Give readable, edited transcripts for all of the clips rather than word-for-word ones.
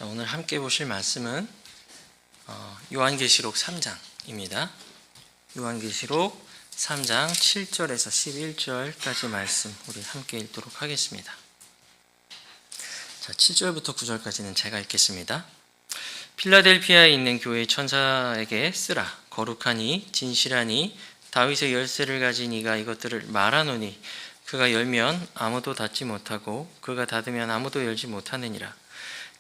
자, 오늘 함께 보실 말씀은 요한계시록 3장입니다. 요한계시록 3장 7절에서 11절까지 말씀 우리 함께 읽도록 하겠습니다. 자, 7절부터 9절까지는 제가 읽겠습니다. 필라델피아에 있는 교회의 천사에게 쓰라. 거룩하니 진실하니 다윗의 열쇠를 가진 이가 이것들을 말하노니 그가 열면 아무도 닫지 못하고 그가 닫으면 아무도 열지 못하느니라.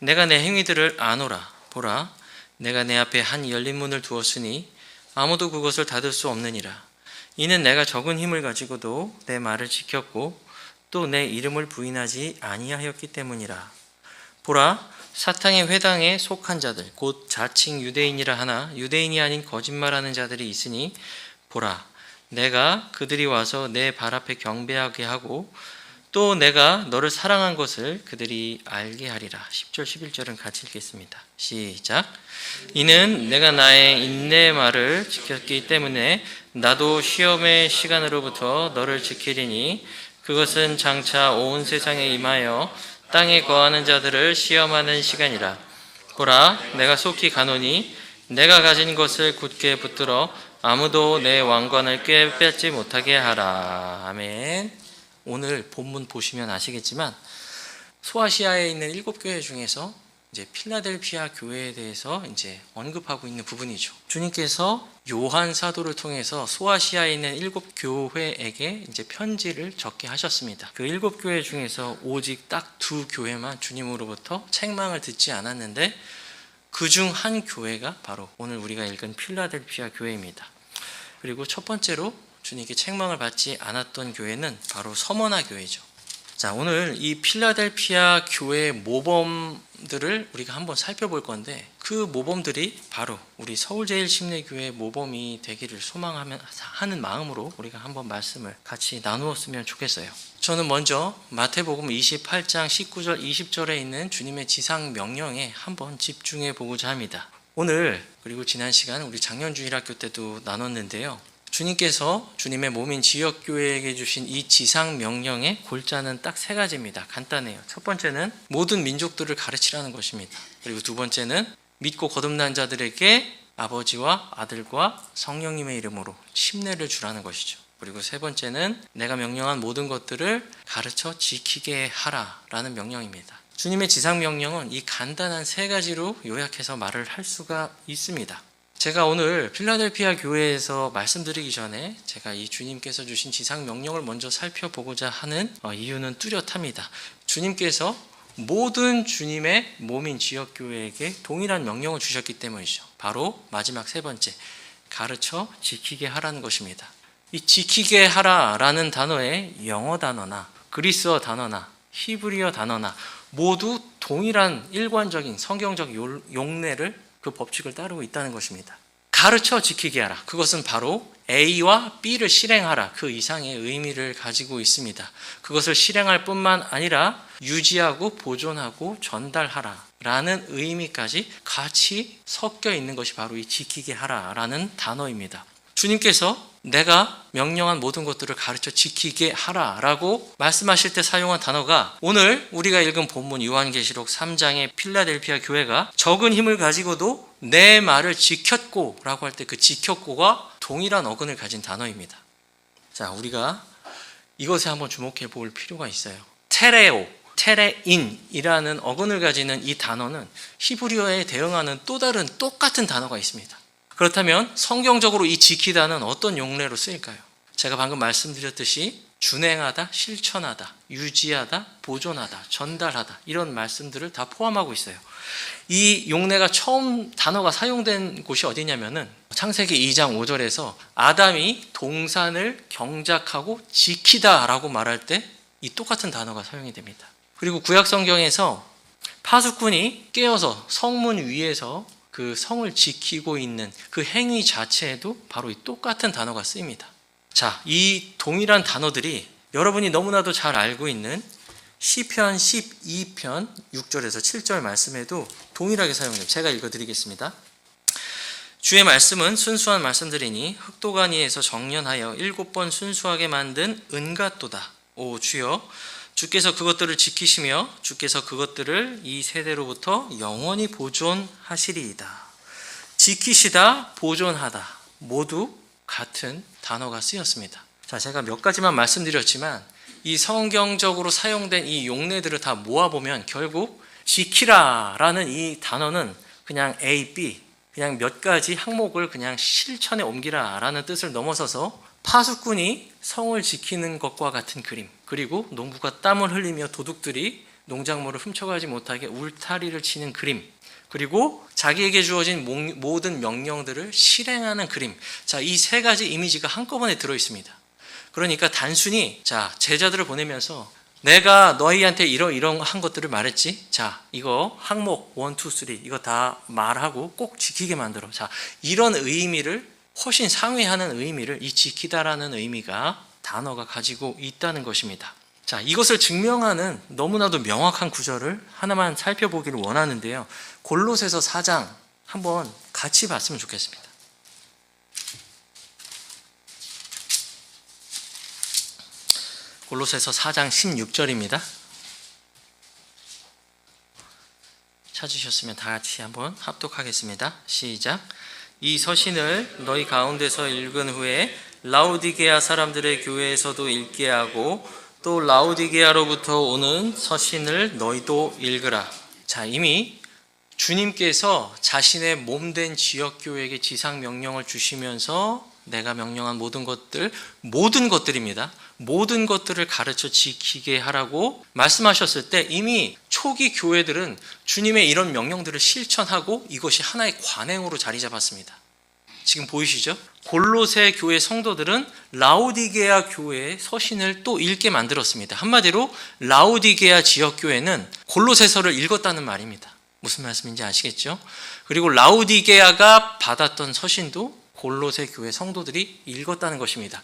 내가 내 행위들을 아노라. 보라, 내가 내 앞에 한 열린 문을 두었으니 아무도 그것을 닫을 수 없느니라. 이는 내가 적은 힘을 가지고도 내 말을 지켰고 또 내 이름을 부인하지 아니하였기 때문이라. 보라, 사탄의 회당에 속한 자들 곧 자칭 유대인이라 하나 유대인이 아닌 거짓말하는 자들이 있으니 보라, 내가 그들이 와서 내 발 앞에 경배하게 하고 또 내가 너를 사랑한 것을 그들이 알게 하리라. 10절 11절은 같이 읽겠습니다. 시작. 이는 내가 나의 인내의 말을 지켰기 때문에 나도 시험의 시간으로부터 너를 지키리니 그것은 장차 온 세상에 임하여 땅에 거하는 자들을 시험하는 시간이라. 보라, 내가 속히 가노니 내가 가진 것을 굳게 붙들어 아무도 내 왕관을 꿰뺏지 못하게 하라. 아멘. 오늘 본문 보시면 아시겠지만 소아시아에 있는 7교회 중에서 이제 필라델피아 교회에 대해서 이제 언급하고 있는 부분이죠. 주님께서 요한 사도를 통해서 소아시아에 있는 7교회에게 이제 편지를 적게 하셨습니다. 그 7교회 중에서 오직 딱 2교회만 주님으로부터 책망을 듣지 않았는데 그중 한 교회가 바로 오늘 우리가 읽은 필라델피아 교회입니다. 그리고 첫 번째로 주님께 책망을 받지 않았던 교회는 바로 서머나 교회죠. 자, 오늘 이 필라델피아 교회의 모범들을 우리가 한번 살펴볼 건데 그 모범들이 바로 우리 서울제일심리교회 모범이 되기를 소망하는 마음으로 우리가 한번 말씀을 같이 나누었으면 좋겠어요. 저는 먼저 마태복음 28장 19절 20절에 있는 주님의 지상 명령에 한번 집중해 보고자 합니다. 오늘 그리고 지난 시간 우리 작년 주일학교 때도 나눴는데요. 주님께서 주님의 몸인 지역교회에게 주신 이 지상 명령의 골자는 딱 3가지입니다. 간단해요. 첫 번째는 모든 민족들을 가르치라는 것입니다. 그리고 두 번째는 믿고 거듭난 자들에게 아버지와 아들과 성령님의 이름으로 침례를 주라는 것이죠. 그리고 세 번째는 내가 명령한 모든 것들을 가르쳐 지키게 하라라는 명령입니다. 주님의 지상 명령은 이 간단한 3가지로 요약해서 말을 할 수가 있습니다. 제가 오늘 필라델피아 교회에서 말씀드리기 전에 제가 이 주님께서 주신 지상 명령을 먼저 살펴보고자 하는 이유는 뚜렷합니다. 주님께서 모든 주님의 몸인 지역교회에게 동일한 명령을 주셨기 때문이죠. 바로 마지막 3번째, 가르쳐 지키게 하라는 것입니다. 이 지키게 하라라는 단어의 영어 단어나 그리스어 단어나 히브리어 단어나 모두 동일한 일관적인 성경적 용례를 그 법칙을 따르고 있다는 것입니다. 가르쳐 지키게 하라. 그것은 바로 A와 B를 실행하라. 그 이상의 의미를 가지고 있습니다. 그것을 실행할 뿐만 아니라 유지하고 보존하고 전달하라 라는 의미까지 같이 섞여 있는 것이 바로 이 지키게 하라 라는 단어입니다. 주님께서 내가 명령한 모든 것들을 가르쳐 지키게 하라라고 말씀하실 때 사용한 단어가 오늘 우리가 읽은 본문 요한계시록 3장의 필라델피아 교회가 적은 힘을 가지고도 내 말을 지켰고 라고 할 때 그 지켰고가 동일한 어근을 가진 단어입니다. 자, 우리가 이것에 한번 주목해 볼 필요가 있어요. 테레오, 테레인이라는 어근을 가지는 이 단어는 히브리어에 대응하는 또 다른 똑같은 단어가 있습니다. 그렇다면 성경적으로 이 지키다는 어떤 용례로 쓰일까요? 제가 방금 말씀드렸듯이 준행하다, 실천하다, 유지하다, 보존하다, 전달하다 이런 말씀들을 다 포함하고 있어요. 이 용례가 처음 단어가 사용된 곳이 어디냐면은 창세기 2장 5절에서 아담이 동산을 경작하고 지키다라고 말할 때 이 똑같은 단어가 사용이 됩니다. 그리고 구약 성경에서 파수꾼이 깨어서 성문 위에서 그 성을 지키고 있는 그 행위 자체에도 바로 이 똑같은 단어가 쓰입니다. 자, 이 동일한 단어들이 여러분이 너무나도 잘 알고 있는 시편 12편 6절에서 7절 말씀에도 동일하게 사용됩니다. 제가 읽어드리겠습니다. 주의 말씀은 순수한 말씀들이니 흑도가니에서 정련하여 7번 순수하게 만든 은같도다. 오 주여, 주께서 그것들을 지키시며 주께서 그것들을 이 세대로부터 영원히 보존하시리이다. 지키시다, 보존하다 모두 같은 단어가 쓰였습니다. 자, 제가 몇 가지만 말씀드렸지만 이 성경적으로 사용된 이 용례들을 다 모아보면 결국 지키라라는 이 단어는 그냥 A, B 그냥 몇 가지 항목을 그냥 실천에 옮기라라는 뜻을 넘어서서 파수꾼이 성을 지키는 것과 같은 그림, 그리고 농부가 땀을 흘리며 도둑들이 농작물을 훔쳐가지 못하게 울타리를 치는 그림, 그리고 자기에게 주어진 모든 명령들을 실행하는 그림. 자, 이 세 가지 이미지가 한꺼번에 들어 있습니다. 그러니까 단순히 자, 제자들을 보내면서 내가 너희한테 이러한 것들을 말했지. 자, 이거 항목 1, 2, 3 이거 다 말하고 꼭 지키게 만들어. 자, 이런 의미를 훨씬 상회하는 의미를 이 지키다라는 의미가 단어가 가지고 있다는 것입니다. 자, 이것을 증명하는 너무나도 명확한 구절을 하나만 살펴보기를 원하는데요. 골로새서 4장 한번 같이 봤으면 좋겠습니다. 골로새서 4장 16절입니다. 찾으셨으면 다 같이 한번 합독하겠습니다. 시작. 이 서신을 너희 가운데서 읽은 후에 라오디게아 사람들의 교회에서도 읽게 하고 또 라오디게아로부터 오는 서신을 너희도 읽으라. 자, 이미 주님께서 자신의 몸된 지역교회에게 지상명령을 주시면서 내가 명령한 모든 것들입니다. 모든 것들을 가르쳐 지키게 하라고 말씀하셨을 때 이미 초기 교회들은 주님의 이런 명령들을 실천하고 이것이 하나의 관행으로 자리 잡았습니다. 지금 보이시죠? 골로새 교회 성도들은 라오디게아 교회의 서신을 또 읽게 만들었습니다. 한마디로 라오디게아 지역교회는 골로새서를 읽었다는 말입니다. 무슨 말씀인지 아시겠죠? 그리고 라오디게아가 받았던 서신도 골로새 교회 성도들이 읽었다는 것입니다.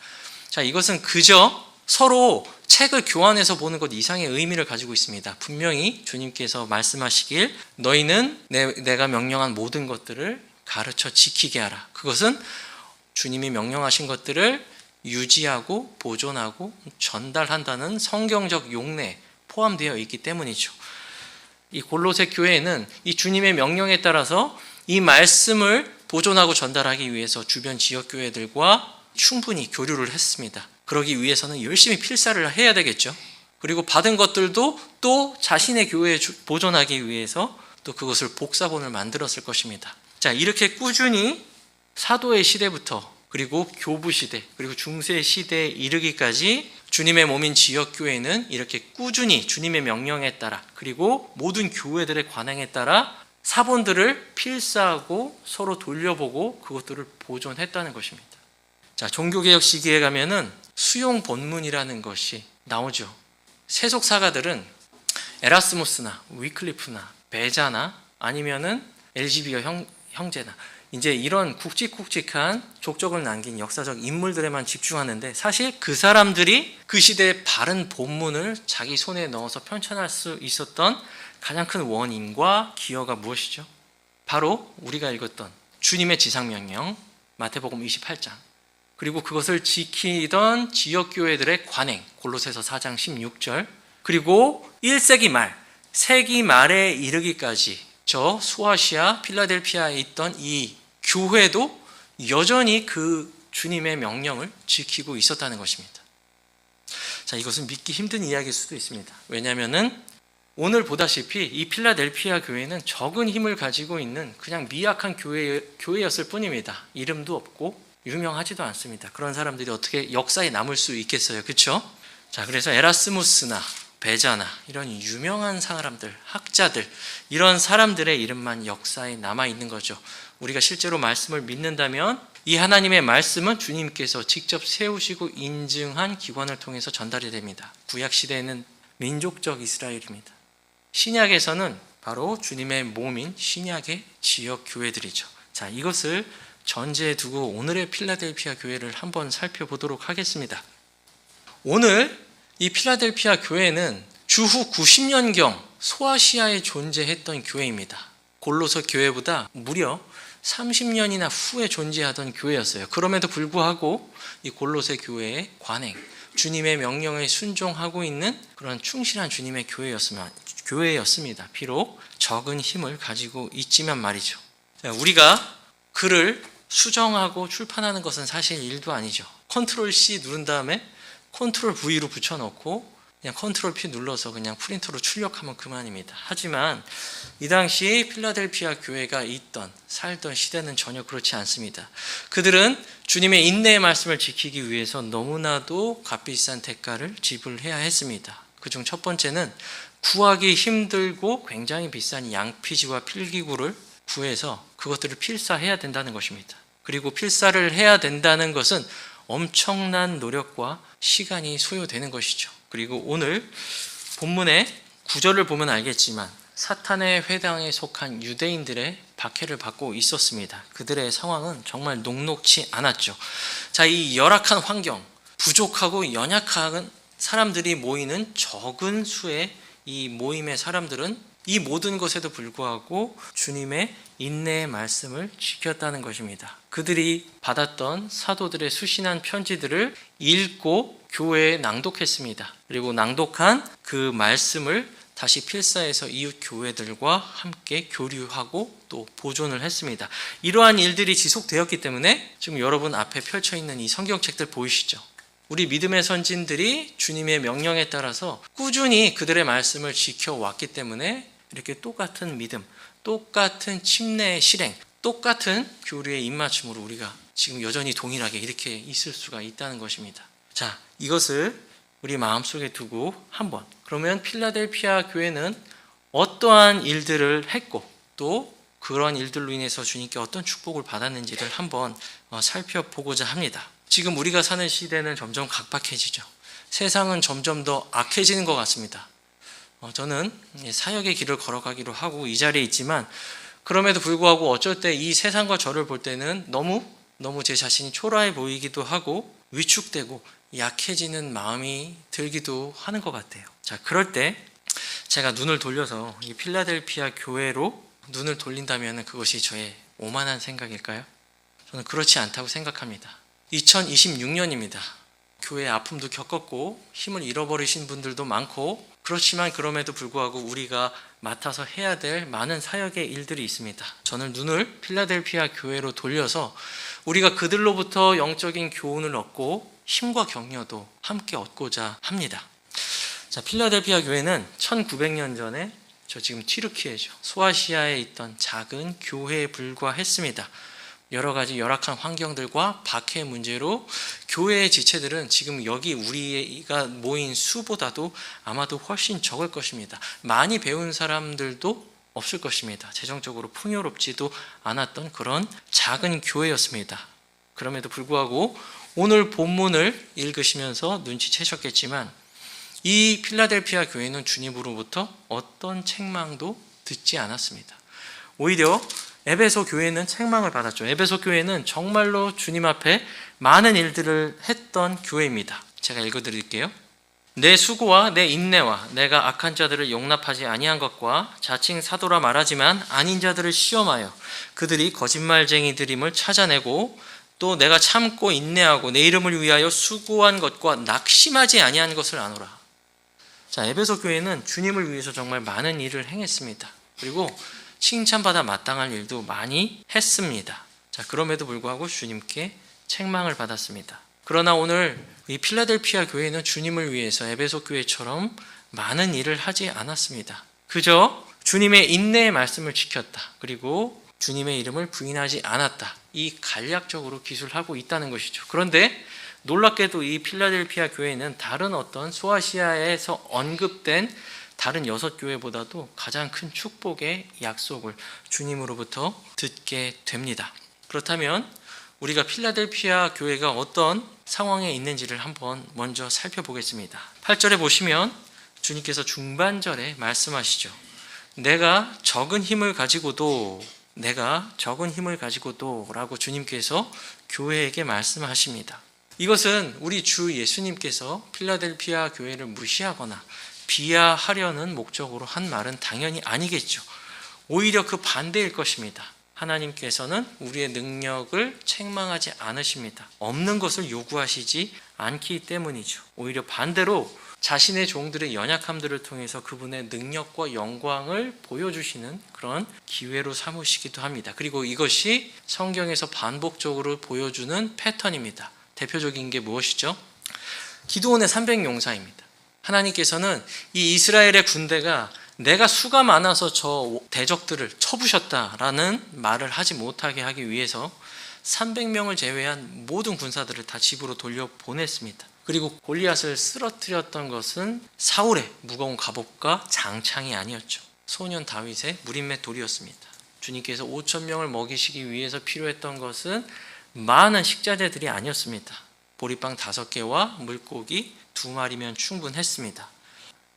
자, 이것은 그저 서로 책을 교환해서 보는 것 이상의 의미를 가지고 있습니다. 분명히 주님께서 말씀하시길 너희는 내가 명령한 모든 것들을 가르쳐 지키게 하라. 그것은 주님이 명령하신 것들을 유지하고 보존하고 전달한다는 성경적 용례에 포함되어 있기 때문이죠. 이 골로새 교회에는 이 주님의 명령에 따라서 이 말씀을 보존하고 전달하기 위해서 주변 지역교회들과 충분히 교류를 했습니다. 그러기 위해서는 열심히 필사를 해야 되겠죠. 그리고 받은 것들도 또 자신의 교회에 보존하기 위해서 또 그것을 복사본을 만들었을 것입니다. 자, 이렇게 꾸준히 사도의 시대부터 그리고 교부 시대 그리고 중세 시대에 이르기까지 주님의 몸인 지역교회는 이렇게 꾸준히 주님의 명령에 따라 그리고 모든 교회들의 관행에 따라 사본들을 필사하고 서로 돌려보고 그것들을 보존했다는 것입니다. 자, 종교개혁 시기에 가면은 수용 본문이라는 것이 나오죠. 세속사가들은 에라스무스나 위클리프나 베자나 아니면은 엘지비어 형제나 이제 이런 굵직굵직한 족적을 남긴 역사적 인물들에만 집중하는데 사실 그 사람들이 그 시대의 바른 본문을 자기 손에 넣어서 편찬할 수 있었던 가장 큰 원인과 기여가 무엇이죠? 바로 우리가 읽었던 주님의 지상명령 마태복음 28장 그리고 그것을 지키던 지역교회들의 관행 골로새서 4장 16절 그리고 1세기 말 세기 말에 이르기까지 저 소아시아 필라델피아에 있던 이 교회도 여전히 그 주님의 명령을 지키고 있었다는 것입니다. 자, 이것은 믿기 힘든 이야기일 수도 있습니다. 왜냐하면은 오늘 보다시피 이 필라델피아 교회는 적은 힘을 가지고 있는 그냥 미약한 교회였을 뿐입니다. 이름도 없고 유명하지도 않습니다. 그런 사람들이 어떻게 역사에 남을 수 있겠어요? 그렇죠? 자, 그래서 에라스무스나 베자나 이런 유명한 사람들, 학자들 이런 사람들의 이름만 역사에 남아있는 거죠. 우리가 실제로 말씀을 믿는다면 이 하나님의 말씀은 주님께서 직접 세우시고 인증한 기관을 통해서 전달이 됩니다. 구약시대에는 민족적 이스라엘입니다. 신약에서는 바로 주님의 몸인 신약의 지역 교회들이죠. 자, 이것을 전제에 두고 오늘의 필라델피아 교회를 한번 살펴보도록 하겠습니다. 오늘 이 필라델피아 교회는 주후 90년경 소아시아에 존재했던 교회입니다. 골로새 교회보다 무려 30년이나 후에 존재하던 교회였어요. 그럼에도 불구하고 이 골로새 교회의 관행, 주님의 명령에 순종하고 있는 그런 충실한 주님의 교회였습니다. 비록 적은 힘을 가지고 있지만 말이죠. 우리가 글을 수정하고 출판하는 것은 사실 일도 아니죠. 컨트롤 C 누른 다음에 컨트롤 V로 붙여넣고 그냥 컨트롤 P 눌러서 그냥 프린터로 출력하면 그만입니다. 하지만 이 당시 필라델피아 교회가 살던 시대는 전혀 그렇지 않습니다. 그들은 주님의 인내의 말씀을 지키기 위해서 너무나도 값비싼 대가를 지불해야 했습니다. 그중 첫 번째는 구하기 힘들고 굉장히 비싼 양피지와 필기구를 구해서 그것들을 필사해야 된다는 것입니다. 그리고 필사를 해야 된다는 것은 엄청난 노력과 시간이 소요되는 것이죠. 그리고 오늘 본문의 9절을 보면 알겠지만 사탄의 회당에 속한 유대인들의 박해를 받고 있었습니다. 그들의 상황은 정말 녹록지 않았죠. 자, 이 열악한 환경, 부족하고 연약한 사람들이 모이는 적은 수의 이 모임의 사람들은 이 모든 것에도 불구하고 주님의 인내의 말씀을 지켰다는 것입니다. 그들이 받았던 사도들의 수신한 편지들을 읽고 교회에 낭독했습니다. 그리고 낭독한 그 말씀을 다시 필사해서 이웃 교회들과 함께 교류하고 또 보존을 했습니다. 이러한 일들이 지속되었기 때문에 지금 여러분 앞에 펼쳐 있는 이 성경책들 보이시죠? 우리 믿음의 선진들이 주님의 명령에 따라서 꾸준히 그들의 말씀을 지켜왔기 때문에 이렇게 똑같은 믿음, 똑같은 침례의 실행, 똑같은 교류의 입맞춤으로 우리가 지금 여전히 동일하게 이렇게 있을 수가 있다는 것입니다. 자, 이것을 우리 마음속에 두고 한번, 그러면 필라델피아 교회는 어떠한 일들을 했고 또 그런 일들로 인해서 주님께 어떤 축복을 받았는지를 한번 살펴보고자 합니다. 지금 우리가 사는 시대는 점점 각박해지죠. 세상은 점점 더 악해지는 것 같습니다. 저는 사역의 길을 걸어가기로 하고 이 자리에 있지만 그럼에도 불구하고 어쩔 때 이 세상과 저를 볼 때는 너무 제 자신이 초라해 보이기도 하고 위축되고 약해지는 마음이 들기도 하는 것 같아요. 자, 그럴 때 제가 눈을 돌려서 이 필라델피아 교회로 눈을 돌린다면 그것이 저의 오만한 생각일까요? 저는 그렇지 않다고 생각합니다. 2026년입니다. 교회의 아픔도 겪었고 힘을 잃어버리신 분들도 많고 그렇지만 그럼에도 불구하고 우리가 맡아서 해야 될 많은 사역의 일들이 있습니다. 저는 눈을 필라델피아 교회로 돌려서 우리가 그들로부터 영적인 교훈을 얻고 힘과 격려도 함께 얻고자 합니다. 자, 필라델피아 교회는 1900년 전에 저 지금 튀르키예죠. 소아시아에 있던 작은 교회에 불과했습니다. 여러 가지 열악한 환경들과 박해 문제로 교회의 지체들은 지금 여기 우리가 모인 수보다도 아마도 훨씬 적을 것입니다. 많이 배운 사람들도 없을 것입니다. 재정적으로 풍요롭지도 않았던 그런 작은 교회였습니다. 그럼에도 불구하고 오늘 본문을 읽으시면서 눈치채셨겠지만 이 필라델피아 교회는 주님으로부터 어떤 책망도 듣지 않았습니다. 오히려 에베소 교회는 책망을 받았죠. 에베소 교회는 정말로 주님 앞에 많은 일들을 했던 교회입니다. 제가 읽어드릴게요. 내 수고와 내 인내와 내가 악한 자들을 용납하지 아니한 것과 자칭 사도라 말하지만 아닌 자들을 시험하여 그들이 거짓말쟁이들임을 찾아내고 또 내가 참고 인내하고 내 이름을 위하여 수고한 것과 낙심하지 아니한 것을 아노라. 자, 에베소 교회는 주님을 위해서 정말 많은 일을 행했습니다. 그리고 칭찬받아 마땅할 일도 많이 했습니다. 자, 그럼에도 불구하고 주님께 책망을 받았습니다. 그러나 오늘 이 필라델피아 교회는 주님을 위해서 에베소 교회처럼 많은 일을 하지 않았습니다. 그저 주님의 인내의 말씀을 지켰다. 그리고 주님의 이름을 부인하지 않았다. 이 간략적으로 기술하고 있다는 것이죠. 그런데 놀랍게도 이 필라델피아 교회는 다른 어떤 소아시아에서 언급된 다른 6교회보다도 가장 큰 축복의 약속을 주님으로부터 듣게 됩니다. 그렇다면 우리가 필라델피아 교회가 어떤 상황에 있는지를 한번 먼저 살펴보겠습니다. 8절에 보시면 주님께서 중반절에 말씀하시죠. 내가 적은 힘을 가지고도 라고 주님께서 교회에게 말씀하십니다. 이것은 우리 주 예수님께서 필라델피아 교회를 무시하거나 비하하려는 목적으로 한 말은 당연히 아니겠죠. 오히려 그 반대일 것입니다. 하나님께서는 우리의 능력을 책망하지 않으십니다. 없는 것을 요구하시지 않기 때문이죠. 오히려 반대로 자신의 종들의 연약함들을 통해서 그분의 능력과 영광을 보여주시는 그런 기회로 삼으시기도 합니다. 그리고 이것이 성경에서 반복적으로 보여주는 패턴입니다. 대표적인 게 무엇이죠? 기드온의 300용사입니다. 하나님께서는 이 이스라엘의 군대가 내가 수가 많아서 저 대적들을 쳐부셨다라는 말을 하지 못하게 하기 위해서 300명을 제외한 모든 군사들을 다 집으로 돌려보냈습니다. 그리고 골리앗을 쓰러뜨렸던 것은 사울의 무거운 갑옷과 장창이 아니었죠. 소년 다윗의 무림맷 돌이었습니다. 주님께서 5,000명을 먹이시기 위해서 필요했던 것은 많은 식자재들이 아니었습니다. 보리빵 5개와 물고기 2마리면 충분했습니다.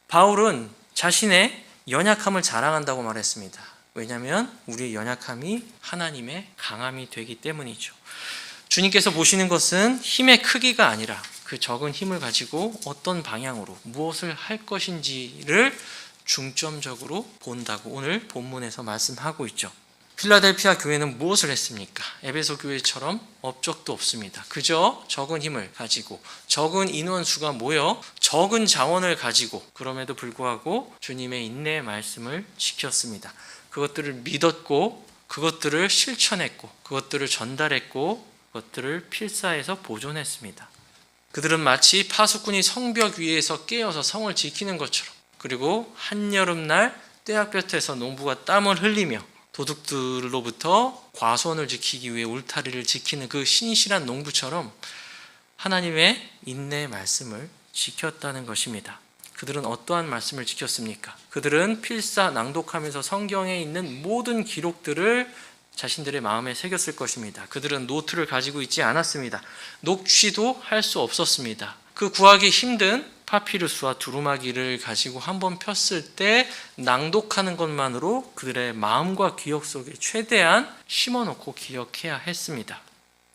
바울은 자신의 연약함을 자랑한다고 말했습니다. 왜냐하면 우리의 연약함이 하나님의 강함이 되기 때문이죠. 주님께서 보시는 것은 힘의 크기가 아니라 그 적은 힘을 가지고 어떤 방향으로 무엇을 할 것인지를 중점적으로 본다고 오늘 본문에서 말씀하고 있죠. 필라델피아 교회는 무엇을 했습니까? 에베소 교회처럼 업적도 없습니다. 그저 적은 힘을 가지고 적은 인원수가 모여 적은 자원을 가지고 그럼에도 불구하고 주님의 인내의 말씀을 지켰습니다. 그것들을 믿었고 그것들을 실천했고 그것들을 전달했고 그것들을 필사해서 보존했습니다. 그들은 마치 파수꾼이 성벽 위에서 깨어서 성을 지키는 것처럼 그리고 한여름날 떼약볕에서 농부가 땀을 흘리며 도둑들로부터 과수원을 지키기 위해 울타리를 지키는 그 신실한 농부처럼 하나님의 인내의 말씀을 지켰다는 것입니다. 그들은 어떠한 말씀을 지켰습니까? 그들은 필사 낭독하면서 성경에 있는 모든 기록들을 자신들의 마음에 새겼을 것입니다. 그들은 노트를 가지고 있지 않았습니다. 녹취도 할 수 없었습니다. 그 구하기 힘든 파피루스와 두루마기를 가지고 한번 폈을 때 낭독하는 것만으로 그들의 마음과 기억 속에 최대한 심어놓고 기억해야 했습니다.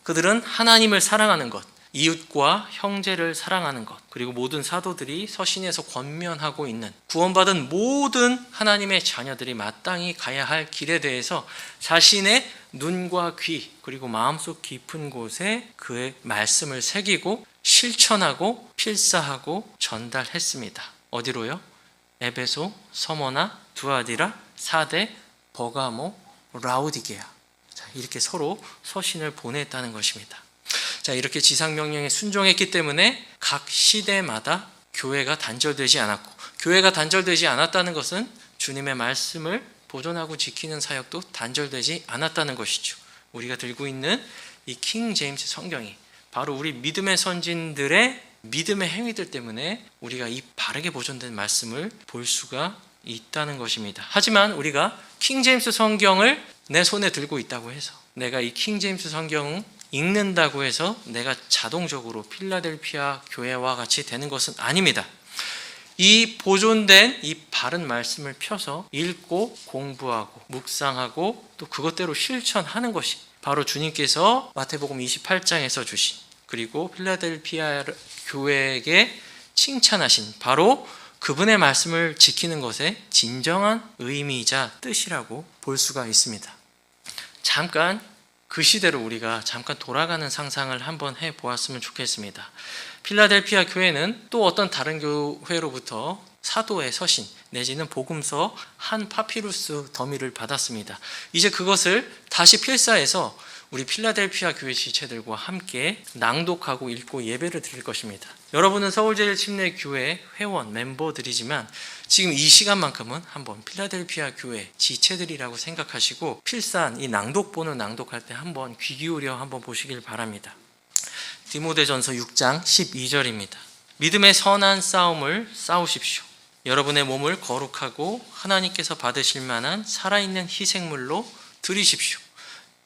그들은 하나님을 사랑하는 것, 이웃과 형제를 사랑하는 것, 그리고 모든 사도들이 서신에서 권면하고 있는 구원받은 모든 하나님의 자녀들이 마땅히 가야 할 길에 대해서 자신의 눈과 귀 그리고 마음속 깊은 곳에 그의 말씀을 새기고 실천하고 필사하고 전달했습니다. 어디로요? 에베소, 서머나, 두아디라, 사대, 버가모, 라오디게아. 이렇게 서로 서신을 보냈다는 것입니다. 이렇게 지상명령에 순종했기 때문에 각 시대마다 교회가 단절되지 않았고 교회가 단절되지 않았다는 것은 주님의 말씀을 보존하고 지키는 사역도 단절되지 않았다는 것이죠. 우리가 들고 있는 이 킹 제임스 성경이 바로 우리 믿음의 선진들의 믿음의 행위들 때문에 우리가 이 바르게 보존된 말씀을 볼 수가 있다는 것입니다. 하지만 우리가 킹 제임스 성경을 내 손에 들고 있다고 해서 내가 이 킹 제임스 성경을 읽는다고 해서 내가 자동적으로 필라델피아 교회와 같이 되는 것은 아닙니다. 이 보존된 이 바른 말씀을 펴서 읽고 공부하고 묵상하고 또 그것대로 실천하는 것이 바로 주님께서 마태복음 28장에서 주신 그리고 필라델피아 교회에게 칭찬하신 바로 그분의 말씀을 지키는 것의 진정한 의미이자 뜻이라고 볼 수가 있습니다. 잠깐 그 시대로 우리가 잠깐 돌아가는 상상을 한번 해보았으면 좋겠습니다. 필라델피아 교회는 또 어떤 다른 교회로부터 사도의 서신 내지는 복음서 한 파피루스 더미를 받았습니다. 이제 그것을 다시 필사해서 우리 필라델피아 교회 지체들과 함께 낭독하고 읽고 예배를 드릴 것입니다. 여러분은 서울제일침례교회 회원 멤버들이지만 지금 이 시간만큼은 한번 필라델피아 교회 지체들이라고 생각하시고 필사한 이 낭독본을 낭독할 때 한번 귀 기울여 한번 보시길 바랍니다. 디모데전서 6장 12절입니다. 믿음의 선한 싸움을 싸우십시오. 여러분의 몸을 거룩하고 하나님께서 받으실 만한 살아있는 희생물로 드리십시오.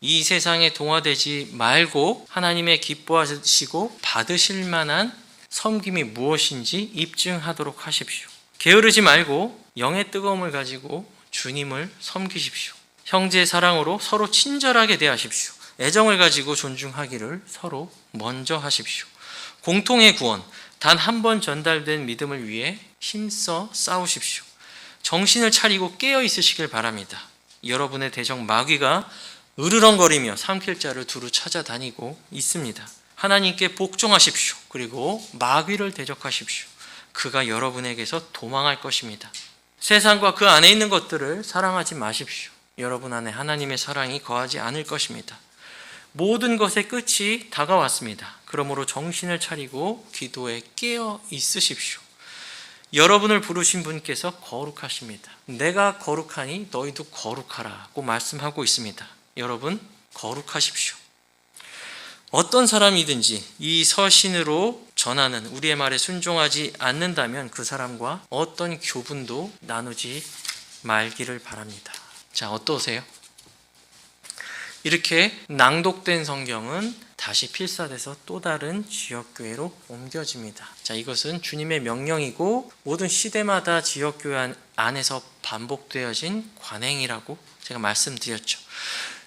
이 세상에 동화되지 말고 하나님의 기뻐하시고 받으실 만한 섬김이 무엇인지 입증하도록 하십시오. 게으르지 말고 영의 뜨거움을 가지고 주님을 섬기십시오. 형제의 사랑으로 서로 친절하게 대하십시오. 애정을 가지고 존중하기를 서로 먼저 하십시오. 공통의 구원, 단 한 번 전달된 믿음을 위해 힘써 싸우십시오. 정신을 차리고 깨어 있으시길 바랍니다. 여러분의 대적 마귀가 으르렁거리며 삼킬 자를 두루 찾아다니고 있습니다. 하나님께 복종하십시오. 그리고 마귀를 대적하십시오. 그가 여러분에게서 도망할 것입니다. 세상과 그 안에 있는 것들을 사랑하지 마십시오. 여러분 안에 하나님의 사랑이 거하지 않을 것입니다. 모든 것의 끝이 다가왔습니다. 그러므로 정신을 차리고 기도에 깨어 있으십시오. 여러분을 부르신 분께서 거룩하십니다. 내가 거룩하니 너희도 거룩하라고 말씀하고 있습니다. 여러분 거룩하십시오. 어떤 사람이든지 이 서신으로 전하는 우리의 말에 순종하지 않는다면 그 사람과 어떤 교분도 나누지 말기를 바랍니다. 자, 어떠세요? 이렇게 낭독된 성경은 다시 필사돼서 또 다른 지역교회로 옮겨집니다. 자, 이것은 주님의 명령이고 모든 시대마다 지역교회 안에서 반복되어진 관행이라고 제가 말씀드렸죠.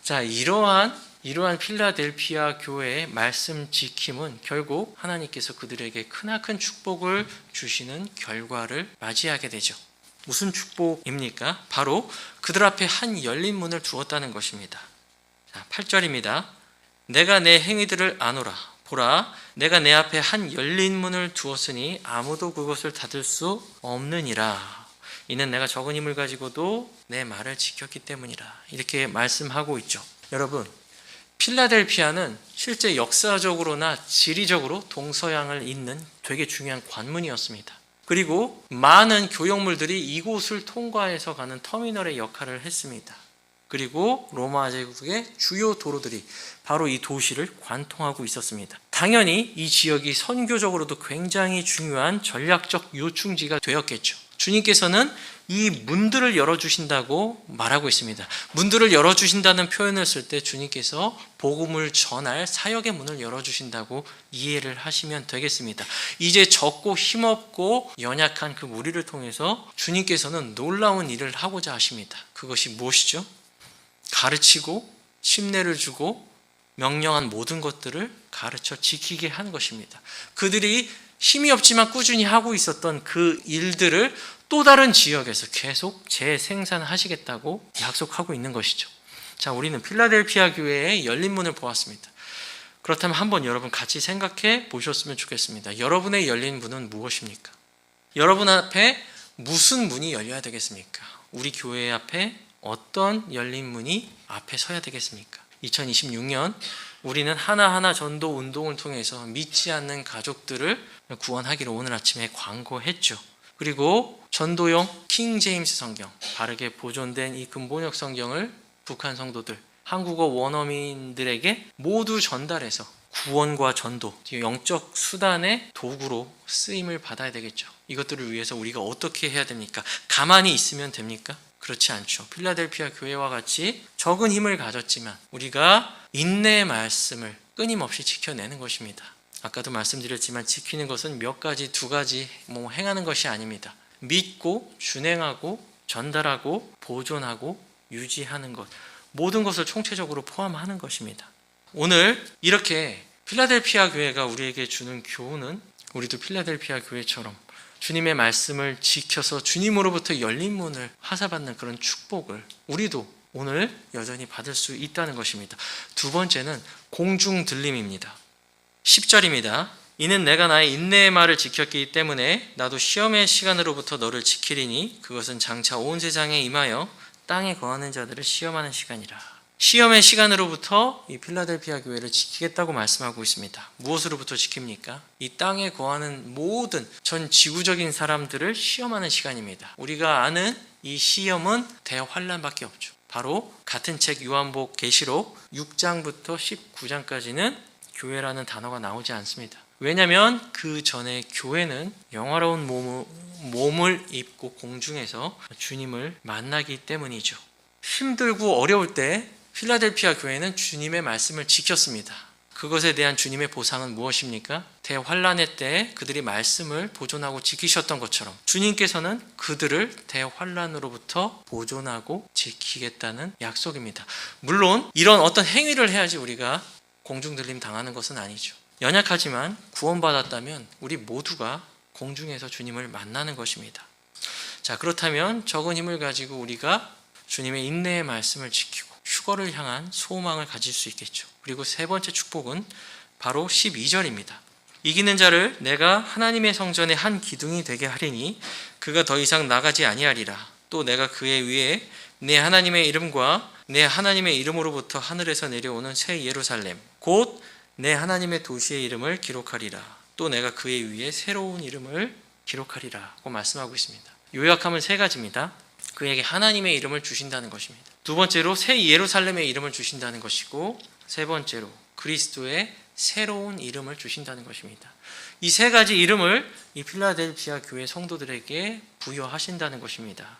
자, 이러한 필라델피아 교회의 말씀 지킴은 결국 하나님께서 그들에게 크나큰 축복을 주시는 결과를 맞이하게 되죠. 무슨 축복입니까? 바로 그들 앞에 한 열린 문을 두었다는 것입니다. 자, 8절입니다. 내가 내 행위들을 아노라. 보라, 내가 내 앞에 한 열린 문을 두었으니 아무도 그것을 닫을 수 없느니라. 이는 내가 적은 힘을 가지고도 내 말을 지켰기 때문이라. 이렇게 말씀하고 있죠. 여러분, 필라델피아는 실제 역사적으로나 지리적으로 동서양을 잇는 되게 중요한 관문이었습니다. 그리고 많은 교역물들이 이곳을 통과해서 가는 터미널의 역할을 했습니다. 그리고 로마 제국의 주요 도로들이 바로 이 도시를 관통하고 있었습니다. 당연히 이 지역이 선교적으로도 굉장히 중요한 전략적 요충지가 되었겠죠. 주님께서는 이 문들을 열어주신다고 말하고 있습니다. 문들을 열어주신다는 표현을 쓸 때 주님께서 복음을 전할 사역의 문을 열어주신다고 이해를 하시면 되겠습니다. 이제 적고 힘없고 연약한 그 무리를 통해서 주님께서는 놀라운 일을 하고자 하십니다. 그것이 무엇이죠? 가르치고 침례를 주고 명령한 모든 것들을 가르쳐 지키게 하는 것입니다. 그들이 힘이 없지만 꾸준히 하고 있었던 그 일들을 또 다른 지역에서 계속 재생산하시겠다고 약속하고 있는 것이죠. 자, 우리는 필라델피아 교회의 열린 문을 보았습니다. 그렇다면 한번 여러분 같이 생각해 보셨으면 좋겠습니다. 여러분의 열린 문은 무엇입니까? 여러분 앞에 무슨 문이 열려야 되겠습니까? 우리 교회 앞에 어떤 열린 문이 앞에 서야 되겠습니까? 2026년 우리는 하나하나 전도 운동을 통해서 믿지 않는 가족들을 구원하기로 오늘 아침에 광고했죠. 그리고 전도용 킹 제임스 성경, 바르게 보존된 이 근본역 성경을 북한 성도들, 한국어 원어민들에게 모두 전달해서 구원과 전도, 영적 수단의 도구로 쓰임을 받아야 되겠죠. 이것들을 위해서 우리가 어떻게 해야 됩니까? 가만히 있으면 됩니까? 그렇지 않죠. 필라델피아 교회와 같이 적은 힘을 가졌지만 우리가 인내의 말씀을 끊임없이 지켜내는 것입니다. 아까도 말씀드렸지만 지키는 것은 몇 가지, 두 가지 행하는 것이 아닙니다. 믿고 준행하고 전달하고 보존하고 유지하는 것, 모든 것을 총체적으로 포함하는 것입니다. 오늘 이렇게 필라델피아 교회가 우리에게 주는 교훈은 우리도 필라델피아 교회처럼 주님의 말씀을 지켜서 주님으로부터 열린 문을 하사받는 그런 축복을 우리도 오늘 여전히 받을 수 있다는 것입니다. 두 번째는 공중 들림입니다. 10절입니다. 이는 내가 나의 인내의 말을 지켰기 때문에 나도 시험의 시간으로부터 너를 지키리니 그것은 장차 온 세상에 임하여 땅에 거하는 자들을 시험하는 시간이라. 시험의 시간으로부터 이 필라델피아 교회를 지키겠다고 말씀하고 있습니다. 무엇으로부터 지킵니까? 이 땅에 거하는 모든 전 지구적인 사람들을 시험하는 시간입니다. 우리가 아는 이 시험은 대환란밖에 없죠. 바로 같은 책 요한복 계시록 6장부터 19장까지는 교회라는 단어가 나오지 않습니다. 왜냐하면 그 전에 교회는 영화로운 몸을 입고 공중에서 주님을 만나기 때문이죠. 힘들고 어려울 때 필라델피아 교회는 주님의 말씀을 지켰습니다. 그것에 대한 주님의 보상은 무엇입니까? 대환란의 때 그들이 말씀을 보존하고 지키셨던 것처럼 주님께서는 그들을 대환란으로부터 보존하고 지키겠다는 약속입니다. 물론 이런 어떤 행위를 해야지 우리가 공중들림 당하는 것은 아니죠. 연약하지만 구원받았다면 우리 모두가 공중에서 주님을 만나는 것입니다. 자, 그렇다면 적은 힘을 가지고 우리가 주님의 인내의 말씀을 지키고 휴거를 향한 소망을 가질 수 있겠죠. 그리고 세 번째 축복은 바로 12절입니다. 이기는 자를 내가 하나님의 성전의 한 기둥이 되게 하리니 그가 더 이상 나가지 아니하리라. 또 내가 그의 위에 내 하나님의 이름과 내 하나님의 이름으로부터 하늘에서 내려오는 새 예루살렘 곧 내 하나님의 도시의 이름을 기록하리라. 또 내가 그의 위에 새로운 이름을 기록하리라고 말씀하고 있습니다. 요약하면 세 가지입니다. 그에게 하나님의 이름을 주신다는 것입니다. 두 번째로 새 예루살렘의 이름을 주신다는 것이고, 세 번째로 그리스도의 새로운 이름을 주신다는 것입니다. 이 세 가지 이름을 이 필라델피아 교회 성도들에게 부여하신다는 것입니다.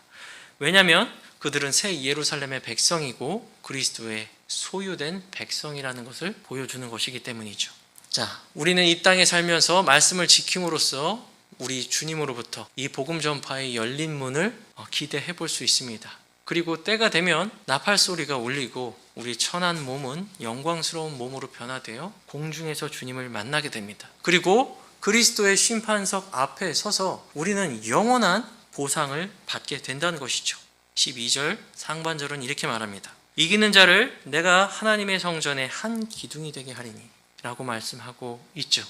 왜냐하면 그들은 새 예루살렘의 백성이고 그리스도의 소유된 백성이라는 것을 보여주는 것이기 때문이죠. 자, 우리는 이 땅에 살면서 말씀을 지킴으로써 우리 주님으로부터 이 복음 전파의 열린 문을 기대해 볼 수 있습니다. 그리고 때가 되면 나팔 소리가 울리고 우리 천한 몸은 영광스러운 몸으로 변화되어 공중에서 주님을 만나게 됩니다. 그리고 그리스도의 심판석 앞에 서서 우리는 영원한 보상을 받게 된다는 것이죠. 12절 상반절은 이렇게 말합니다. 이기는 자를 내가 하나님의 성전의 한 기둥이 되게 하리니 라고 말씀하고 있죠.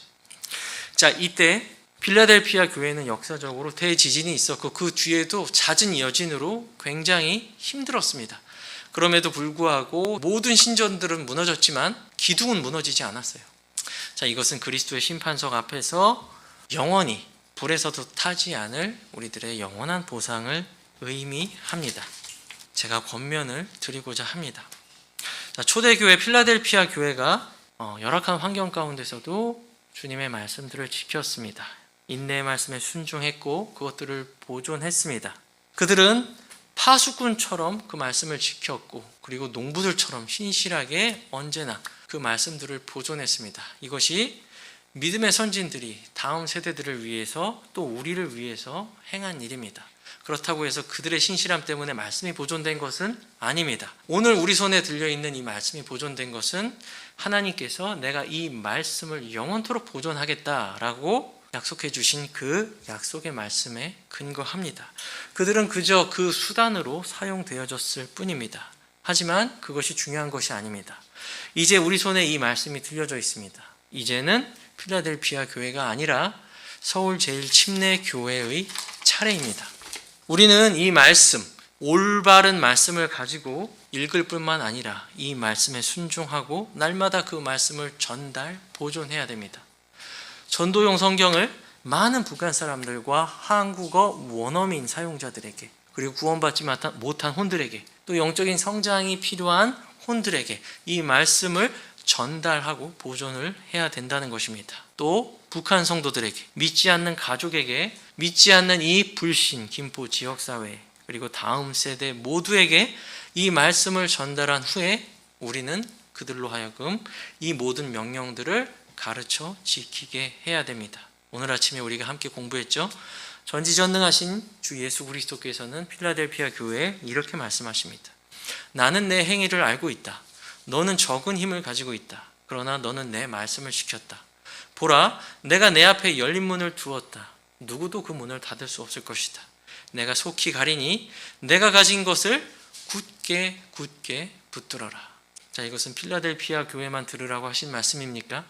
자, 이때 필라델피아 교회는 역사적으로 대지진이 있었고 그 뒤에도 잦은 여진으로 굉장히 힘들었습니다. 그럼에도 불구하고 모든 신전들은 무너졌지만 기둥은 무너지지 않았어요. 자, 이것은 그리스도의 심판석 앞에서 영원히 불에서도 타지 않을 우리들의 영원한 보상을 의미합니다. 제가 권면을 드리고자 합니다. 자, 초대교회 필라델피아 교회가 열악한 환경 가운데서도 주님의 말씀들을 지켰습니다. 인내의 말씀에 순종했고 그것들을 보존했습니다. 그들은 파수꾼처럼 그 말씀을 지켰고 그리고 농부들처럼 신실하게 언제나 그 말씀들을 보존했습니다. 이것이 믿음의 선진들이 다음 세대들을 위해서 또 우리를 위해서 행한 일입니다. 그렇다고 해서 그들의 신실함 때문에 말씀이 보존된 것은 아닙니다. 오늘 우리 손에 들려있는 이 말씀이 보존된 것은 하나님께서 내가 이 말씀을 영원토록 보존하겠다라고 약속해 주신 그 약속의 말씀에 근거합니다. 그들은 그저 그 수단으로 사용되어졌을 뿐입니다. 하지만 그것이 중요한 것이 아닙니다. 이제 우리 손에 이 말씀이 들려져 있습니다. 이제는 필라델피아 교회가 아니라 서울 제일침례교회의 차례입니다. 우리는 이 말씀, 올바른 말씀을 가지고 읽을 뿐만 아니라 이 말씀에 순종하고 날마다 그 말씀을 전달, 보존해야 됩니다. 전도용 성경을 많은 북한 사람들과 한국어 원어민 사용자들에게 그리고 구원받지 못한 혼들에게 또 영적인 성장이 필요한 혼들에게 이 말씀을 전달하고 보존을 해야 된다는 것입니다. 또 북한 성도들에게, 믿지 않는 가족에게, 믿지 않는 이 불신 김포 지역사회 그리고 다음 세대 모두에게 이 말씀을 전달한 후에 우리는 그들로 하여금 이 모든 명령들을 가르쳐 지키게 해야 됩니다. 오늘 아침에 우리가 함께 공부했죠. 전지전능하신 주 예수 그리스도께서는 필라델피아 교회에 이렇게 말씀하십니다. 나는 내 행위를 알고 있다. 너는 적은 힘을 가지고 있다. 그러나 너는 내 말씀을 지켰다. 보라, 내가 내 앞에 열린 문을 두었다. 누구도 그 문을 닫을 수 없을 것이다. 내가 속히 가리니 내가 가진 것을 굳게 붙들어라. 자, 이것은 필라델피아 교회만 들으라고 하신 말씀입니까?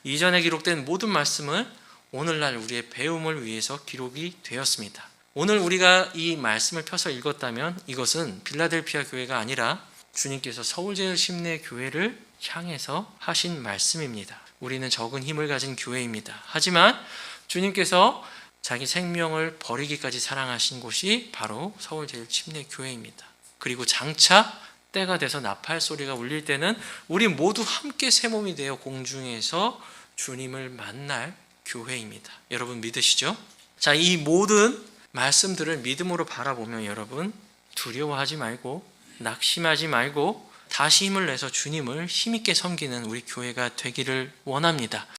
이전에 기록된 모든 말씀은 오늘날 우리의 배움을 위해서 기록이 되었습니다. 오늘 우리가 이 말씀을 펴서 읽었다면 이것은 필라델피아 교회가 아니라 주님께서 서울제일심례교회를 향해서 하신 말씀입니다. 우리는 적은 힘을 가진 교회입니다. 하지만 주님께서 자기 생명을 버리기까지 사랑하신 곳이 바로 서울제일침례교회입니다. 그리고 장차 때가 돼서 나팔 소리가 울릴 때는 우리 모두 함께 새 몸이 되어 공중에서 주님을 만날 교회입니다. 여러분 믿으시죠? 자, 이 모든 말씀들을 믿음으로 바라보면 여러분 두려워하지 말고 낙심하지 말고 다시 힘을 내서 주님을 힘있게 섬기는 우리 교회가 되기를 원합니다.